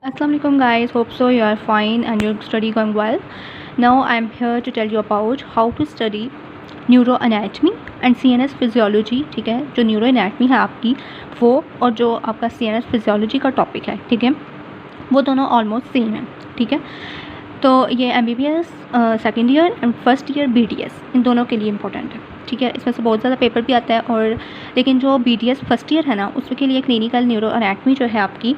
Assalamualaikum guys, hope so you are fine and your study going well. Now I am here to tell you about how to study neuroanatomy and CNS physiology. ठीक है, जो न्यूरोएनाटमी है आपकी वो और जो आपका CNS फिजियोलॉजी का टॉपिक है, ठीक है, वो दोनों ऑलमोस्ट सेम है. ठीक है, तो ये MBBS second year and first year BDS इन दोनों के लिए इम्पोर्टेंट है. ठीक है, इसमें से बहुत ज़्यादा पेपर भी आता है और लेकिन जो BDS फर्स्ट ईयर है ना उसके लिए क्लिनिकल न्यूरोएनाटमी जो है आपकी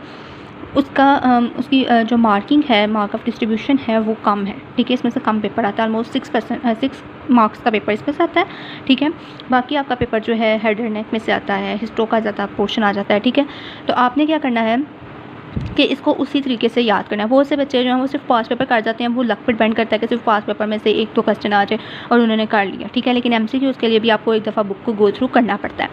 उसकी जो मार्किंग है, मार्क ऑफ डिस्ट्रीब्यूशन है वो कम है. ठीक है, इसमें से कम पेपर आता है, ऑलमोस्ट 6 मार्क्स का पेपर इसमें से आता है. ठीक है, बाकी आपका पेपर जो है हेड एंड नेक में से आता है, हिस्टो का ज़्यादा पोर्शन आ जाता है. ठीक है, तो आपने क्या करना है कि इसको उसी तरीके से याद करना है. बहुत से बच्चे जो हैं वो सिर्फ पास पेपर कर जाते हैं, वो लक पर डिपेंड करता है कि सिर्फ पास पेपर में से एक दो क्वेश्चन आ जाए और उन्होंने कर लिया. ठीक है, लेकिन MCQ के लिए भी आपको एक दफ़ा बुक को गो थ्रू करना पड़ता है.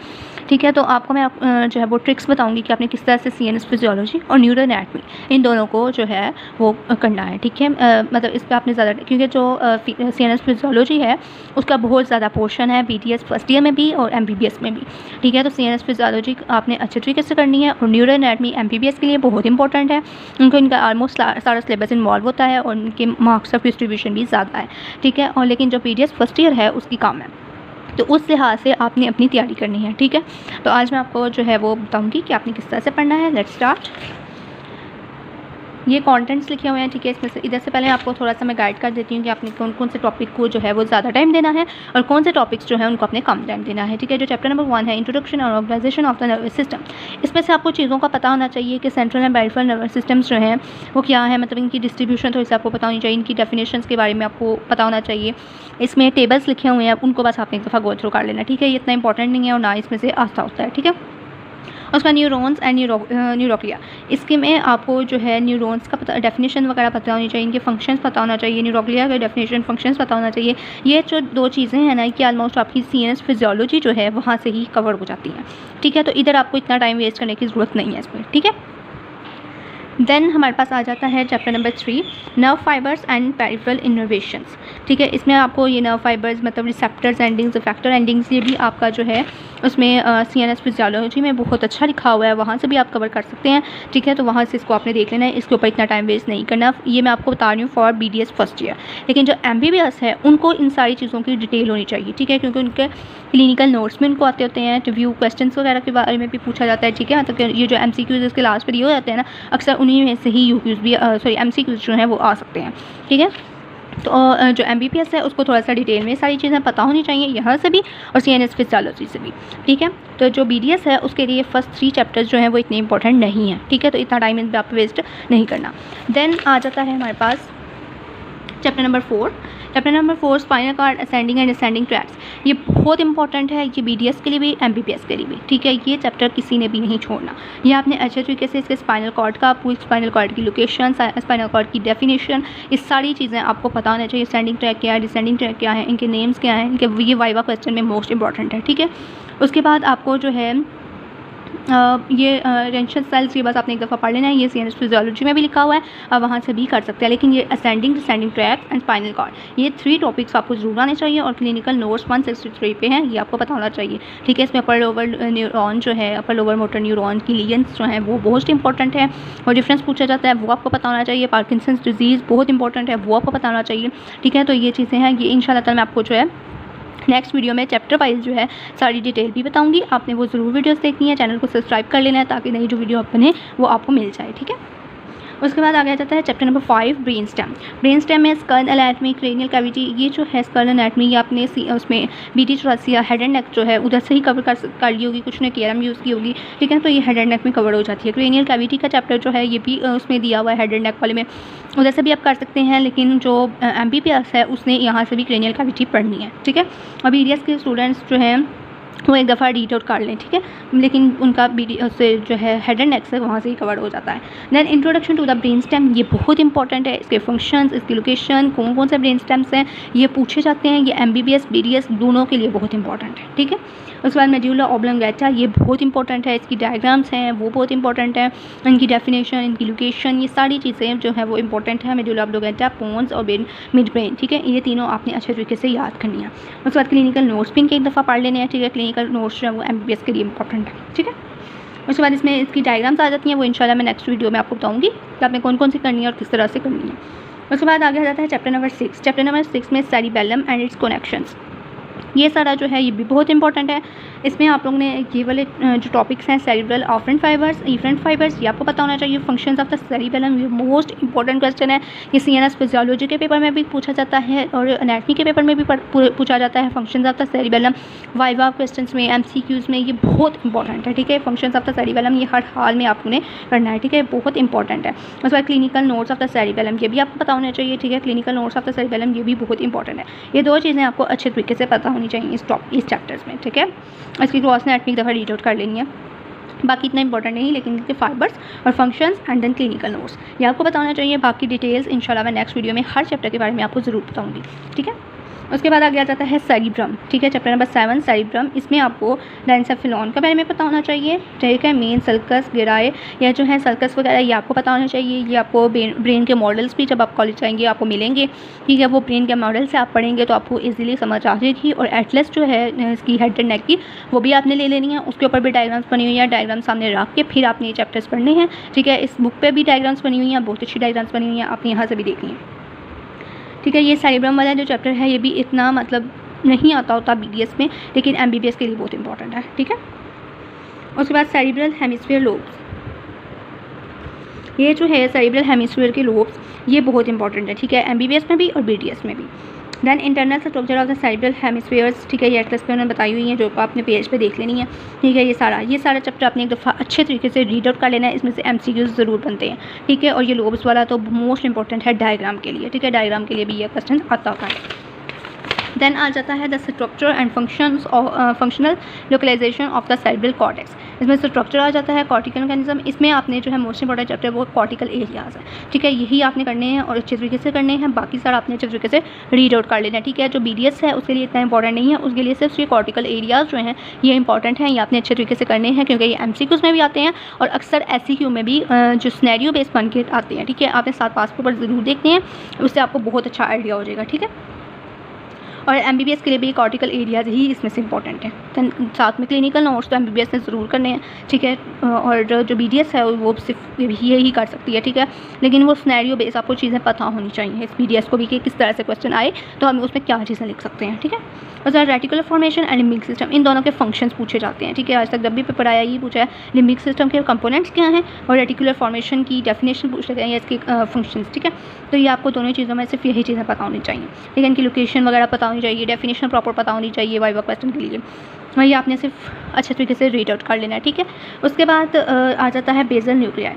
ठीक है, तो आपको मैं जो है वो ट्रिक्स बताऊंगी कि आपने किस तरह से CNS फिजियोलॉजी और न्यूरोएनाटमी इन दोनों को जो है वो करना है. ठीक है, मतलब इस पर आपने ज़्यादा, क्योंकि जो CNS फिजियोलॉजी है उसका बहुत ज़्यादा पोर्शन है BDS फर्स्ट ईयर में भी और MBBS में भी. ठीक है, तो CNS फिजियोलॉजी आपने अच्छे तरीके से करनी है और न्यूरोएनाटमी MBBS के लिए बहुत इंपॉर्टेंट है. उनको इनका ऑलमोस्ट सारा सिलेबस इन्वॉल्व होता है और उनके मार्क्स ऑफ डिस्ट्रीब्यूशन भी ज़्यादा है. ठीक है, और लेकिन जो BDS फर्स्ट ईयर है उसकी कम है, तो उस लिहाज से आपने अपनी तैयारी करनी है. ठीक है, तो आज मैं आपको जो है वो बताऊंगी कि आपने किस तरह से पढ़ना है. Let's start. ये कंटेंट्स लिखे हुए हैं. ठीक है, इसमें से इधर से पहले आपको थोड़ा सा मैं गाइड कर देती हूँ कि आपने कौन कौन से टॉपिक को जो है वो ज़्यादा टाइम देना है और कौन से टॉपिक्स जो है उनको आपने कम टाइम देना है. ठीक है, जो चैप्टर नंबर 1 है इंट्रोडक्शन और organisation of the nervous system, इसमें से आपको चीज़ों का पता होना चाहिए कि central and peripheral nervous systems जो हैं वो क्या है, मतलब इनकी डिस्ट्रीब्यूशन थोड़ी सी आपको पता होनी चाहिए, इनकी डेफिनेशंस के बारे में आपको पता होना चाहिए. इसमें टेबल्स लिखे हुए हैं, उनको बस आपने एक दफ़ा गो थ्रू कर लेना. ठीक है, ये इतना इंपॉर्टेंट नहीं है और ना इसमें से आता होता है. ठीक है, उसका न्यूरॉन्स एंड न्यूरोक्लिया, इसके में आपको जो है न्यूरॉन्स का पता, डेफिनेशन वगैरह पता होनी चाहिए, इनके फंक्शंस पता होना चाहिए, न्यूरोक्लिया का डेफिनेशन फंक्शंस पता होना चाहिए. ये जो दो चीज़ें हैं ना कि ऑलमोस्ट आपकी CNS फिजियोलॉजी जो है वहाँ से ही कवर हो जाती हैं. ठीक है, तो इधर आपको इतना टाइम वेस्ट करने की ज़रूरत नहीं है इसमें. ठीक है, देन हमारे पास आ जाता है chapter number 3 nerve fibres and peripheral innervations. ठीक है, इसमें आपको ये नर्व फाइबर्स मतलब रिसेप्टर्स एंडिंग्स, इफेक्टर एंडिंग्स, ये भी आपका जो है उसमें CNS फिजियोलॉजी में बहुत अच्छा लिखा हुआ है, वहाँ से भी आप कवर कर सकते हैं. ठीक है, तो वहाँ से इसको आपने देख लेना है, इसके ऊपर इतना टाइम वेस्ट नहीं करना. ये मैं आपको बता रही हूँ फॉर BDS फर्स्ट ईयर, लेकिन जो MBBS है उनको इन सारी चीज़ों की डिटेल होनी चाहिए. ठीक है, क्योंकि उनके क्लिनिकल नोट्स में उनको आते होते हैं, रिव्यू क्वेश्चन वगैरह के बारे में भी पूछा जाता है. ठीक है, मतलब ये जो MCQs इसके लास्ट पर ये हो जाते हैं ना, अक्सर उन्हीं में से ही UQs भी MCQs जो हैं वो आ सकते हैं. ठीक है, तो जो MBBS है उसको थोड़ा सा डिटेल में सारी चीज़ें पता होनी चाहिए यहाँ से भी और CNS फिजियोलॉजी से भी. ठीक है, तो जो BDS है उसके लिए फर्स्ट 3 चैप्टर्स जो हैं वो इतने इंपॉर्टेंट नहीं हैं. ठीक है, तो इतना टाइम इन पर आप वेस्ट नहीं करना. देन आ जाता है हमारे पास chapter number 4. Chapter number 4 spinal cord ascending and descending tracts. ये बहुत इंपॉर्टेंट है, ये BDS के लिए भी MBBS के लिए भी. ठीक है, ये चैप्टर किसी ने भी नहीं छोड़ना. ये आपने अच्छे तरीके से इसके स्पाइनल कॉर्ड का, पूरी स्पाइनल कॉर्ड की लोकेशन, स्पाइनल कॉर्ड की डेफिनेशन, ये सारी चीज़ें आपको पता होना चाहिए. असेंडिंग ट्रैक क्या है, डिसेंडिंग ट्रैक क्या है, इनके नेम्स क्या हैं, इनके ये वाइवा क्वेश्चन में मोस्ट इंपॉर्टेंट है. ठीक है, उसके बाद आपको जो है ये टेंशन सेल्स, ये बस आपने एक दफ़ा पढ़ लेना है. ये CNS फिजियोलॉजी में भी लिखा हुआ है, आप वहाँ से भी कर सकते हैं. लेकिन ये ascending descending tract and spinal cord, ये 3 टॉपिक्स आपको जरूर आने चाहिए और क्लिनिकल नोट्स 163 पे हैं, ये आपको पता होना चाहिए. ठीक है, इसमें अपर लोअर न्यूरॉन जो है, अपर लोअर मोटर न्यूरॉन की लियंस जो हैं वो बहुत इंपॉर्टेंट है और डिफरेंस पूछा जाता है, वो आपको पता होना चाहिए. पार्किंसंस डिजीज़ बहुत इंपॉर्टेंट है, वो आपको पता होना चाहिए. ठीक है, तो ये चीज़ें हैं, ये इंशाल्लाह ताला मैं आपको जो है नेक्स्ट वीडियो में चैप्टर वाइज जो है सारी डिटेल भी बताऊंगी. आपने वो ज़रूर वीडियोस देखनी है, चैनल को सब्सक्राइब कर लेना है ताकि नई जो वीडियो आप बने वो आपको मिल जाए. ठीक है, उसके बाद आगे जाता है chapter number 5 brain stem. Brain stem में स्कल एनाटमी, क्रेनियल कैविटी, ये जो है स्कल एनाटमी ये आपने उसमें BT84 या हेड एंड नेक जो है उधर से ही कवर कर ली होगी, कुछ ने KRM यूज़ की होगी. ठीक है, तो ये हेड एंड नेक में कवर हो जाती है. क्रेनियल कैविटी का चैप्टर जो है ये भी उसमें दिया हुआ है हेड एंड नेक वाले में, उधर से भी आप कर सकते हैं. लेकिन जो MBBS है उसने यहाँ से भी क्रेनियल कैविटी पढ़नी है. ठीक है, और BDS के स्टूडेंट्स जो हैं वो एक दफ़ा रीड आउट कर लें. ठीक है, लेकिन उनका से जो है हेड एंड नेक से वहाँ से ही कवर हो जाता है. Then introduction to the brain stem, ये बहुत इंपॉर्टेंट है. इसके फंक्शंस, इसकी लोकेशन, कौन कौन से ब्रेन स्टेम्स हैं ये पूछे जाते हैं. ये MBBS BDS दोनों के लिए बहुत इंपॉर्टेंट है. ठीक है, उसके बाद मेडुला ऑब्लोंगेटा, ये बहुत इंपॉर्टेंट है. इसकी डायग्राम्स हैं वो बहुत इंपॉर्टेंट है, इनकी डेफिनेशन, इनकी लोकेशन, ये सारी चीज़ें जो है वो इंपॉर्टेंट है. मेडुला ऑब्लोंगेटा, पोन्स और मिड ब्रेन. ठीक है, ये तीनों आपने अच्छे तरीके से याद करनी है. उसके बाद क्लिनिकल नोट्स भी इनके एक दफ़ा पढ़ लेने हैं. ठीक है, क्लिनिकल नोट्स जो है वो MBBS के लिए इंपॉर्टेंट है. ठीक है, उसके बाद इसमें इसकी डायग्राम्स आ जाती हैं, वो इंशाल्लाह मैं नेक्स्ट वीडियो में आपको बताऊँगी कि आपने कौन कौन सी करनी है और किस तरह से करनी है। उसके बाद आगे आ जाता है चैप्टर नंबर 6। चैप्टर नंबर 6 में सेरिबेलम एंड इट्स कनेक्शंस, ये सारा जो है ये भी बहुत इंपॉर्टेंट है। इसमें आप लोगों ने ये वाले जो टॉपिक्स हैं सेरिब्रल ऑफरेंट फाइबर्स, इफरेंट फाइबर्स, ये आपको पता होना चाहिए। फंक्शंस ऑफ द सेरिबेलम, ये मोस्ट इंपॉर्टेंट क्वेश्चन है। ये CNS फिजियोलॉजी के पेपर में भी पूछा जाता है और एनाटॉमी के पेपर में भी पूछा जाता है। Functions of the cerebellum viva questions में, MCQs में ये बहुत इंपॉर्टेंट है, ठीक है। फंक्शंस ऑफ द सेरिबेलम ये हर हाल में आपने करना है, ठीक है, बहुत इंपॉर्टेंट है। उसके बाद clinical notes of the cerebellum, ये भी आपको पता होना चाहिए, ठीक है। Clinical notes of the cerebellum ये भी बहुत इंपॉर्टेंट है। ये दो चीज़ें आपको अच्छे तरीके से पता होनी चाहिए इस चैप्टर्स में, ठीक है। इसकी क्रॉस एनाटॉमी एक दफ़ा रीड आउट कर लेनी है, बाकी इतना इंपॉर्टेंट नहीं, लेकिन इसके फाइबर्स और functions and then clinical notes ये आपको बताना चाहिए। बाकी डिटेल्स इंशाल्लाह मैं नेक्स्ट वीडियो में हर चैप्टर के बारे में आपको ज़रूर बताऊंगी, ठीक है। उसके बाद आगे आ जाता है सेरिब्रम, ठीक है। चैप्टर नंबर 7 सेरिब्रम, इसमें आपको डायनसेफेलॉन के बारे में पता होना चाहिए, ठीक है। मेन सल्कस, गिराए या जो है सल्कस वगैरह ये आपको पता होना चाहिए। ये आपको ब्रेन के मॉडल्स भी जब आप कॉलेज जाएंगे आपको मिलेंगे, ठीक है। वो ब्रेन के मॉडल से आप पढ़ेंगे तो आपको ईजिली समझ आ जाएगी। और एटलस जो है इसकी हेड एंड नेक की वो भी आपने ले लेनी है, उसके ऊपर भी डायग्राम्स बनी हुई है। डायग्राम सामने रख के फिर आपने ये चैप्टर्स पढ़ने हैं, ठीक है। इस बुक पर भी डायग्राम्स बनी हुई हैं, बहुत अच्छी डायग्राम्स बनी हुई हैं, आपने यहाँ से भी देखनी है, ठीक है। ये सेरिब्रम वाला जो चैप्टर है ये भी इतना मतलब नहीं आता होता BDS में, लेकिन MBBS के लिए बहुत इंपॉर्टेंट है, ठीक है। उसके बाद सेरिब्रल हेमिस्फीयर लोब्स, ये जो है सेरिब्रल हेमिस्फीयर के लोब्स ये बहुत इंपॉर्टेंट है, ठीक है, MBBS में भी और BDS में भी। Then internal structure of the cerebral hemispheres, ठीक है, ये एटलस पे उन्होंने बताई हुई है, जो आपने पेज पे देख लेनी है, ठीक है। ये सारा चैप्टर आपने एक दफ़ा अच्छे तरीके से रीड आउट कर लेना है। इसमें से MCQs ज़रूर बनते हैं, ठीक है। और ये लोब्स वाला तो मोस्ट इंपॉर्टेंट है डायग्राम के लिए, ठीक है। डायग्राम के लिए भी ये क्वेश्चन आता होता है। देन आ जाता है the structure and functional localisation of the cerebral cortex, इसमें स्ट्रक्चर आ जाता है, कॉर्टिकल मैकेनिज्म। इसमें आपने जो है मोस्ट इंपॉर्टेंट चैप्टर वो कॉर्टिकल एरियाज़ है, ठीक है। यही आपने करने हैं और अच्छे तरीके से करने हैं, बाकी सारा आपने अच्छे तरीके से रीड आउट कर लेना है, ठीक है। जो BDS है उसके लिए इतना इंपॉर्टेंट नहीं है, उसके लिए सिर्फ ये कॉर्टिकल एरियाज़ जो हैं ये इंपॉर्टेंट हैं, ये आपने अच्छे तरीके से करने हैं, क्योंकि ये MCQs में भी आते हैं और अक्सर SCQ में भी जो सिनेरियो बेस्ड बन के आते हैं, ठीक है। आपने 7 पास पेपर ज़रूर देखने हैं, उससे आपको बहुत अच्छा आइडिया हो जाएगा, ठीक है। और MBBS के लिए भी कॉर्टिकल एरियाज ही इसमें से इंपॉर्टेंट है। साथ में क्लिनिकल नोट्स तो MBBS ने ज़रूर करने हैं, ठीक है। और जो BDS है वो सिर्फ यही कर सकती है, ठीक है। लेकिन वो सिनेरियो बेस आपको चीज़ें पता होनी चाहिए इस BDS को भी कि किस तरह से क्वेश्चन आए तो हम उसमें क्या चीज़ें लिख सकते हैं, ठीक है। और sir reticular formation and limbic system, इन दोनों के फंक्शंस पूछे जाते हैं, ठीक है। आज तक जब भी पेपर आया ये पूछा है लिम्बिक सिस्टम के कंपोनेंट्स क्या हैं और रेटिकुलर फॉर्मेशन की डेफिनेशन पूछ रहे हैं या इसके फंक्शंस, ठीक है। तो ये आपको दोनों चीज़ों में सिर्फ यही चीज़ें पता होनी चाहिए, ठीक है। इनकी लोकेशन वगैरह पता होनी चाहिए, डेफिनेशन प्रॉपर पता होनी चाहिए वाइवा क्वेश्चन के लिए। वही आपने सिर्फ अच्छे तरीके से रीड आउट कर लेना है, ठीक है। उसके बाद आ जाता है basal nuclei.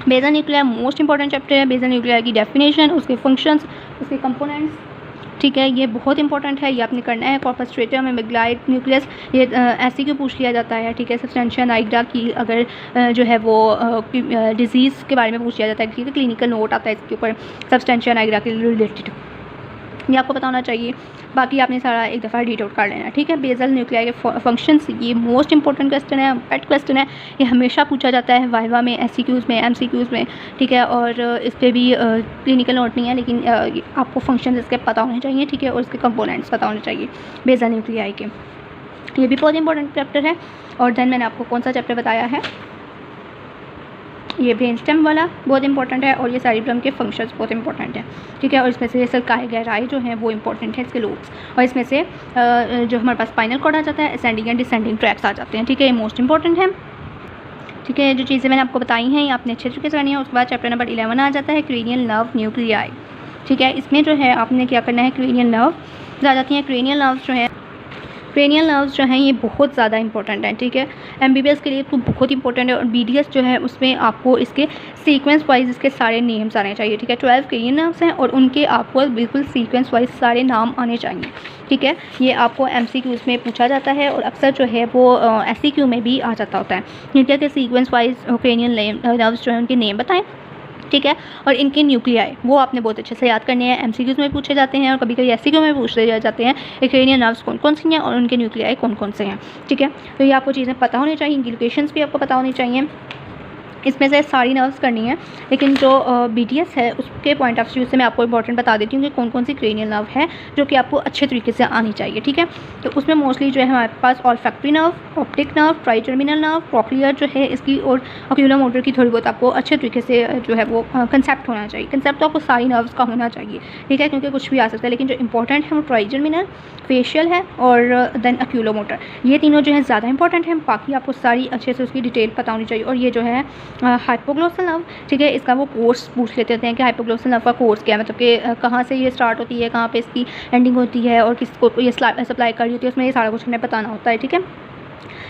Basal nuclei most important chapter है। बेसल न्यूक्लियाई की डेफिनेशन, उसके फंक्शंस, उसके कंपोनेंट्स, ठीक है, ये बहुत इंपॉर्टेंट है, ये आपने करना है। कॉर्पस स्ट्रेटम, एमिग्डाइल न्यूक्लियस, ये ऐसे क्यों पूछ लिया जाता है, ठीक है। सब्सटेंशिया नाइग्रा की अगर जो है वो डिजीज़ के बारे में पूछ लिया जाता है, ठीक है। क्लिनिकल नोट आता है इसके ऊपर सब्सटेंशिया नाइग्रा के रिलेटेड, ये आपको पता होना चाहिए। बाकी आपने सारा एक दफ़ा रीड आउट कर लेना है, ठीक है। बेसल न्यूक्लियाई के फंक्शंस, ये मोस्ट इंपॉर्टेंट क्वेश्चन है, पेट क्वेश्चन है, ये हमेशा पूछा जाता है वाइवा में, SCQs में, MCQs में, ठीक है। और इस पर भी क्लिनिकल नोट नहीं है, लेकिन आपको फंक्शन इसके पता होने चाहिए, ठीक है। और इसके कंपोनेंट्स पता होने चाहिए बेसल न्यूक्लियाई के, ये भी बहुत इंपॉर्टेंट चैप्टर है। और देन मैंने आपको कौन सा चैप्टर बताया है, ये ब्रेन स्टेम वाला बहुत इंपॉर्टेंट है। और ये सेरिब्रम के फंक्शंस बहुत इंपॉर्टेंट है, ठीक है। और इसमें से सल्काई गहराई जो है वो इंपॉर्टेंट है, इसके लोब्स। और इसमें से जो हमारे पास स्पाइनल कॉर्ड आ जाता है, असेंडिंग एंड डिसेंडिंग ट्रैक्स आ जाते हैं, ठीक है। ये मोस्ट इंपॉर्टेंट है, ठीक है। जो चीज़ें मैंने आपको बताई हैं ये आपने अच्छे तरीके से करनी है। उसके बाद चैप्टर नंबर 11 आ जाता है क्रेनियल नर्व न्यूक्लियाई, ठीक है। इसमें जो है आपने क्या करना है, क्रेनियल नर्व आ जाती हैं। क्रेनियल नर्व्स जो है क्रेनियल नर्व्स जो हैं ये बहुत ज़्यादा इंपॉर्टेंट है, ठीक है। MBBS के लिए तो बहुत इंपॉर्टेंट है। और BDS जो है उसमें आपको इसके सीक्वेंस वाइज इसके सारे नेम्स आने चाहिए, ठीक है। 12 क्रेनियल नर्व्स हैं और उनके आपको बिल्कुल सीक्वेंस वाइज सारे नाम आने चाहिए, ठीक है। ये आपको MCQs में पूछा जाता है और अक्सर जो है वो SCQ में भी आ जाता होता है, ठीक है। कि सीक्वेंस वाइज क्रेनियल नर्व्स जो है उनके नेम बताएँ, ठीक है। और इनके न्यूक्लियाई वो आपने बहुत अच्छे से याद करने हैं। MCQs में पूछे जाते हैं और कभी कभी SCQ में पूछे जाते हैं कि क्रेनियल नर्व्स कौन कौन सी हैं और उनके न्यूक्लियाई कौन कौन से हैं, ठीक है। तो ये आपको चीज़ें पता होनी चाहिए, इनकी लोकेशंस भी आपको पता होनी चाहिए। इसमें से सारी नर्व्स करनी है, लेकिन जो BTS है उसके पॉइंट ऑफ व्यू से मैं आपको इंपॉर्टेंट बता देती हूँ कि कौन कौन सी क्रेनियल नर्व है जो कि आपको अच्छे तरीके से आनी चाहिए, ठीक है। तो उसमें मोस्टली जो है हमारे पास olfactory nerve, optic nerve, trigeminal nerve, cochlear जो है इसकी, और ऑक्यूलोमोटर की थोड़ी बहुत आपको अच्छे तरीके से जो है वो कंसेप्ट होना चाहिए। कंसेप्ट तो आपको सारी नर्व्स का होना चाहिए, ठीक है, क्योंकि कुछ भी आ सकता है, लेकिन जो इंपॉर्टेंट है वो ट्राइटर्मिनल, फेशियल है और देन ऑक्यूलोमोटर, ये तीनों जो है ज़्यादा इंपॉर्टेंट है। बाकी आपको सारी अच्छे से उसकी डिटेल पता होनी चाहिए। और ये जो है हाइपोग्लोसल नर्व, ठीक है, इसका वो कोर्स पूछ लेते हैं कि हाइपोग्लोसल नर्व का कोर्स क्या है, मतलब कि कहाँ से ये स्टार्ट होती है, कहाँ पे इसकी एंडिंग होती है और किसको ये सप्लाई कर रही होती है, उसमें ये सारा कुछ हमें बताना होता है, ठीक है।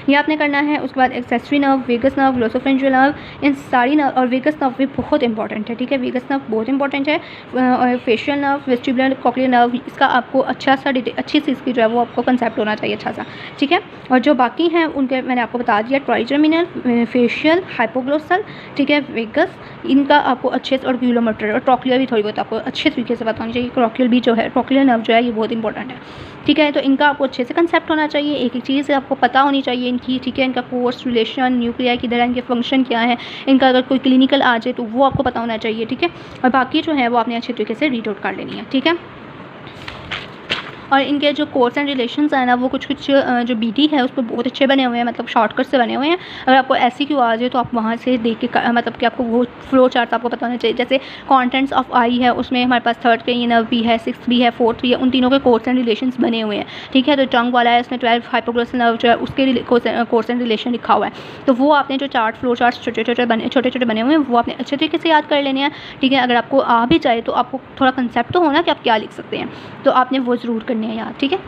ये आपने करना है। उसके बाद accessory nerve, vagus nerve, glossopharyngeal nerve, इन सारी नर्व, और वेगस नर्व भी बहुत इंपॉर्टेंट है, ठीक है, वेगस नर्व बहुत इंपॉर्टेंट है। और facial nerve, vestibular, cochlear nerve, इसका आपको अच्छा सा अच्छी सी इसकी जो है वो आपको कंसेप्ट होना चाहिए अच्छा सा, ठीक है। और जो बाकी हैं उनके मैंने आपको बता दिया, ट्राइटर्मिनल, फेशियल, हाइपोग्लोसल, ठीक है, वेगस, इनका आपको अच्छे से, और ऑक्यूलोमोटर और ट्रॉक्लियर भी थोड़ी बहुत आपको अच्छे तरीके से पता होनी चाहिए। ट्रॉक्लियर भी जो है, ट्रॉक्लियर नर्व जो है ये बहुत इंपॉर्टेंट है, ठीक है। तो इनका आपको अच्छे से कंसेप्ट होना चाहिए, एक एक चीज़ आपको पता होनी चाहिए इनकी, ठीक है। इनका कोर्स, रिलेशन, न्यूक्लियाई किधर है, इनके फंक्शन क्या है, इनका अगर कोई क्लिनिकल आ जाए तो वो आपको पता होना चाहिए, ठीक है। और बाकी जो है वो आपने अच्छे तरीके से रीड आउट कर लेनी है, ठीक है। और इनके जो कोर्स एंड रिलेशंस हैं ना, वो कुछ जो BT है उस पर बहुत अच्छे बने हुए हैं, मतलब शॉर्टकट से बने हुए हैं। अगर आपको SCQ आ जाए तो आप वहाँ से देख के मतलब कि आपको वो फ्लो चार्ट आपको पता होना चाहिए। जैसे कॉन्टेंट्स ऑफ आई है, उसमें हमारे पास थर्ड क्रेनियल नर्व भी है, सिक्स्थ भी है, फोर्थ भी है, उन तीनों के कोर्स एंड रिलेशंस बने हुए हैं, ठीक है। तो टंग वाला है, उसमें 12 हाइपोग्लोसल नर्व जो है उसके कोर्स एंड रिलेशन लिखा हुआ है। तो वो आपने जो चार्ट, फ्लो चार्ट छोटे छोटे बने हुए हैं वो आपने अच्छे तरीके से याद कर लेने हैं, ठीक है। अगर आपको आ भी जाए तो आपको थोड़ा कंसेप्ट तो होना कि आप क्या लिख सकते हैं, तो आपने वो ज़रूर करने हैं याद, ठीक है।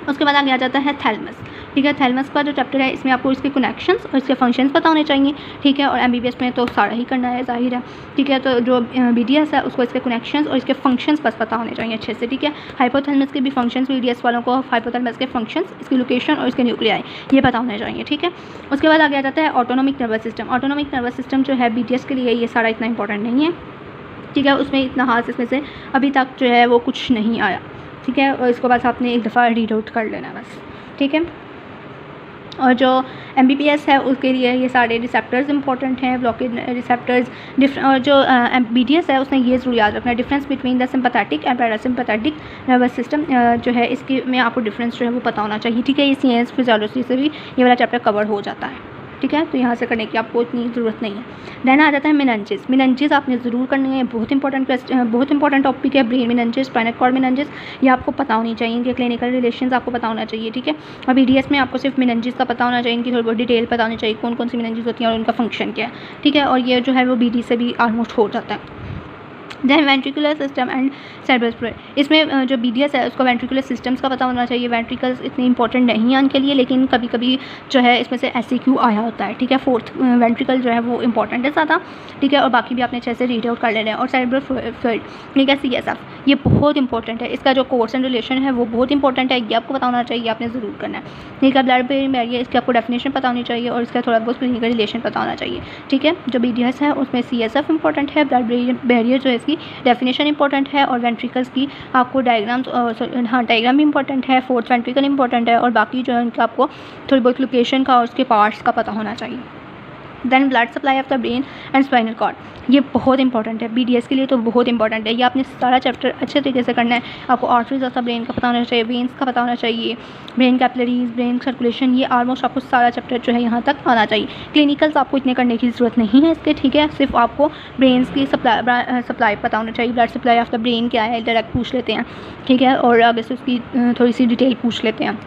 उसके बाद आगे आ जाता है थैलेमस, ठीक है। थैलेमस का जो चैप्टर है इसमें आपको इसके कनेक्शंस और इसके फंक्शंस पता होने चाहिए, ठीक है। और MBBS में तो सारा ही करना है, जाहिर है, ठीक है। तो जो BDS है उसको इसके कनेक्शंस और इसके फंक्शंस बस पता होने चाहिए अच्छे से, ठीक है। हाइपोथैलेमस के भी फंक्शंस, BDS वालों को हाइपोथैलेमस के फंक्शंस, इसकी लोकेशन और इसके न्यूक्लियाई ये पता होने चाहिए, ठीक है। उसके बाद आगे आ जाता है autonomic nervous system. Autonomic nervous system जो है BDS के लिए ये सारा इतना इंपॉर्टेंट नहीं है, ठीक है। उसमें इतना खास इसमें से अभी तक जो है वो कुछ नहीं आया, ठीक है। और इसको बस आपने एक दफ़ा रीड आउट कर लेना बस, ठीक है। और जो MBBS है उसके लिए ये सारे रिसेप्टर्स इंपॉर्टेंट हैं, ब्लॉकेज रिसेप्टर्स और जो BDS है उसने ये ज़रूर याद रखना है, difference between the sympathetic and parasympathetic nervous system जो है इसके में आपको डिफरेंस जो है वो पता होना चाहिए, ठीक है। ये CS फिजियोलॉजी से भी ये वाला चैप्टर कवर हो जाता है, ठीक है। तो यहाँ से करने की आपको इतनी ज़रूरत नहीं है। देन आ जाता है मेनिंजेस। मेनिंजेस आपने ज़रूर करनी है, बहुत इंपॉर्टेंट टॉपिक है। Brain meninges, spinal cord meninges, ये आपको पता होनी चाहिए, इनके क्लिनिकल रिलेशंस आपको पता होना चाहिए, ठीक है। और BDS में आपको सिर्फ मेनिंजेस का पता होना चाहिए, इनकी थोड़ी बहुत डिटेल पता होनी चाहिए, कौन कौन सी मेनिंजेस होती हैं और उनका फंक्शन क्या है, ठीक है। और ये जो है वो BD से भी ऑलमोस्ट हो जाता है। Then ventricular system and cerebral fluid, इसमें जो BDS है उसको वेंट्रिकुलर सिस्टम्स का पता होना चाहिए। वेंट्रिकल्स इतने इंपॉर्टेंट नहीं है उनके लिए, लेकिन कभी कभी जो है इसमें से SCQ आया होता है, ठीक है। फोर्थ वेंट्रिकल जो है वो इंपॉर्टेंट है ज़्यादा, ठीक है। और बाकी भी आपने अच्छे से रीड आउट कर लेना है। और सेरेब्रल फ्लूइड, ठीक है, CSF, ये बहुत इंपॉर्टेंट है। इसका जो कोर्स एंड रिलेशन है वो बहुत इंपॉर्टेंट है, ये आपको पता होना चाहिए, आपने ज़रूर करना है, ठीक है। ब्लड ब्रेन बैरियर, इसकी आपको डेफिनेशन पता होनी चाहिए और इसका थोड़ा बहुत क्लिनिकल रिलेशन पता होना चाहिए, ठीक है। जो BDS है उसमें CSF इंपॉर्टेंट है, ब्लड ब्रेन बैरियर जो है इसकी डेफिनेशन इंपॉर्टेंट है, और वेंट्रिकल्स की आपको डायग्राम भी इंपॉर्टेंट है, फोर्थ वेंट्रिकल इंपॉर्टेंट है, और बाकी जो है उनका आपको थोड़ी बहुत लोकेशन का और उसके पार्ट्स का पता होना चाहिए। Then blood supply of the brain and spinal cord, ये बहुत इंपॉर्टेंट है BDS के लिए, तो बहुत इंपॉर्टेंट है। ये आपने सारा चैप्टर अच्छे तरीके से करना है। आपको आर्टरीज ऑफ द ब्रेन का पता होना चाहिए, वेन्स का पता होना चाहिए, ब्रेन कैपिलरीज, ब्रेन सर्कुलेशन, ये ऑलमोस्ट आपको सारा चैप्टर जो है यहाँ तक आना चाहिए। क्लिनिकल्स आपको इतने करने की ज़रूरत नहीं है इसके, ठीक है। सिर्फ आपको ब्रेन की सप्लाई पता होना चाहिए, blood supply of the brain क्या है डायरेक्ट पूछ लेते हैं, ठीक है। और आगे से उसकी थोड़ी सी डिटेल पूछ लेते हैं,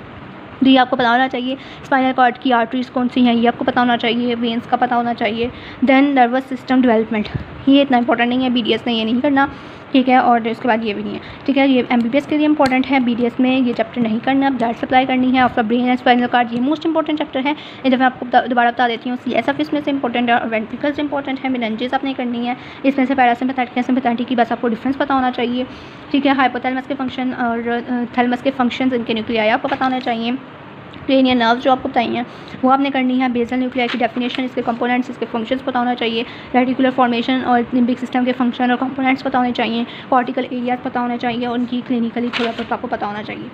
तो ये आपको पता होना चाहिए। स्पाइनल कॉर्ड की आर्टरीज कौन सी हैं ये आपको पता होना चाहिए, वेन्स का पता होना चाहिए। देन नर्वस सिस्टम डेवलपमेंट, ये इतना इंपॉर्टेंट नहीं है, BDS ने ये नहीं करना, ठीक है। और इसके बाद ये भी नहीं है, ठीक है। ये MBBS के लिए इंपॉर्टेंट है, BDS में ये चैप्टर नहीं करना। ब्लड सप्लाई करनी है after brain and spinal cord, ये मोस्ट इंपॉर्टेंट चैप्टर है। ये जब मैं आपको दोबारा बता देती हूँ, CSF इसमें से इंपॉर्टेंट है और वेंट्रिकल्स इंपॉर्टेंट है। मेनिंजेस आपने करनी है, इसमें से पैरासिम्पैथेटिक सिम्पैथेटिक की बस आपको डिफरेंस पता होना चाहिए, ठीक है। हाइपोथैलेमस के फंक्शन और थैलेमस के फंक्शन, इनके न्यूक्लियाई आपको पता होना चाहिए। क्रेनियल नर्व जो आपको बताई हैं वो आपने करनी है। बेसल न्यूक्लियाई की डेफिनेशन, इसके कंपोनेंट्स, इसके फंक्शंस पता होना चाहिए। रेटिकुलर फॉर्मेशन और लिम्बिक सिस्टम के फंक्शन और कंपोनेंट्स पता होने चाहिए। कॉर्टिकल एरियाज पता होना चाहिए और उनकी क्लिनिकली थोड़ा बहुत आपको पता होना चाहिए।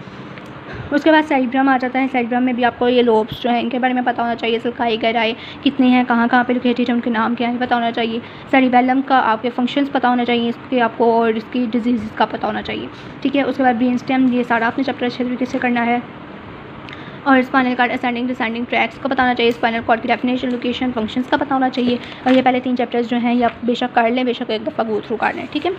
उसके बाद सेरिब्रम आ जाता है। सेरिब्रम में भी आपको ये लोब्स जो है इनके बारे में पता होना चाहिए, sulci gerae कितने हैं, कहाँ कहाँ पे लोकेटेड है, उनके नाम क्या है पता होना चाहिए। सेरिबेलम का आपके फंक्शंस पता होना चाहिए इसके आपको, और इसकी डिजीज़ का पता होना चाहिए, ठीक है। उसके बाद ब्रेन स्टेम, ये सारा आपने चैप्टर अच्छे तरीके से करना है। और spinal cord ascending descending tracts का बताना चाहिए, स्पाइनल कॉर्ड की डेफिनेशन, लोकेशन, फंक्शंस का पता होना चाहिए। और ये पहले 3 चैप्टर्स जो हैं ये आप बेशक कर लें, बेशक एक दफ़ा गो थ्रू कर लें, ठीक है।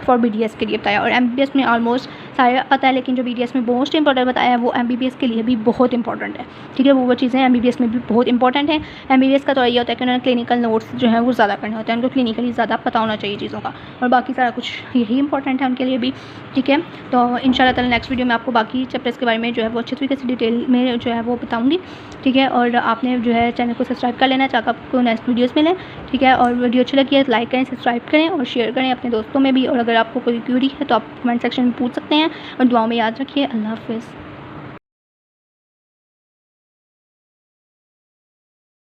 फॉर BDS के लिए बताया, और MBBS में ऑलमोस्ट सारे पता है, लेकिन जो BDS में मोस्ट इंपॉर्टेंट बताया है वो MBBS के लिए भी बहुत इंपॉर्टेंट है, ठीक है। वो चीज़ें MBBS में भी बहुत इंपॉर्टेंट है। MBBS का तो ये होता है कि उन्होंने क्लिनिकल नोट्स जो है वो ज़्यादा करने होते हैं, उनको क्लिनिकली ज़्यादा पता होना चाहिए चीज़ों का, और बाकी सारा कुछ यही इंपॉर्टेंट है उनके लिए भी, ठीक है। तो इंशाल्लाह ताला नेक्स्ट वीडियो में आपको बाकी चैप्टर्स के बारे में जो है वो अच्छे तरीके से डिटेल में जो है वो बताऊँगी, ठीक है। और आपने जो है चैनल को सब्सक्राइब कर लेना ताकि आपको नेक्स्ट वीडियोज़ मिलें, ठीक है। और वीडियो अच्छी लगी है तो लाइक करें, सब्सक्राइब करें और शेयर करें अपने दोस्तों में भी। और अगर आपको कोई क्यूरी है तो आप कमेंट सेक्शन में पूछ सकते हैं, और दुआओं में याद रखिए। अल्लाह हाफ़िज़।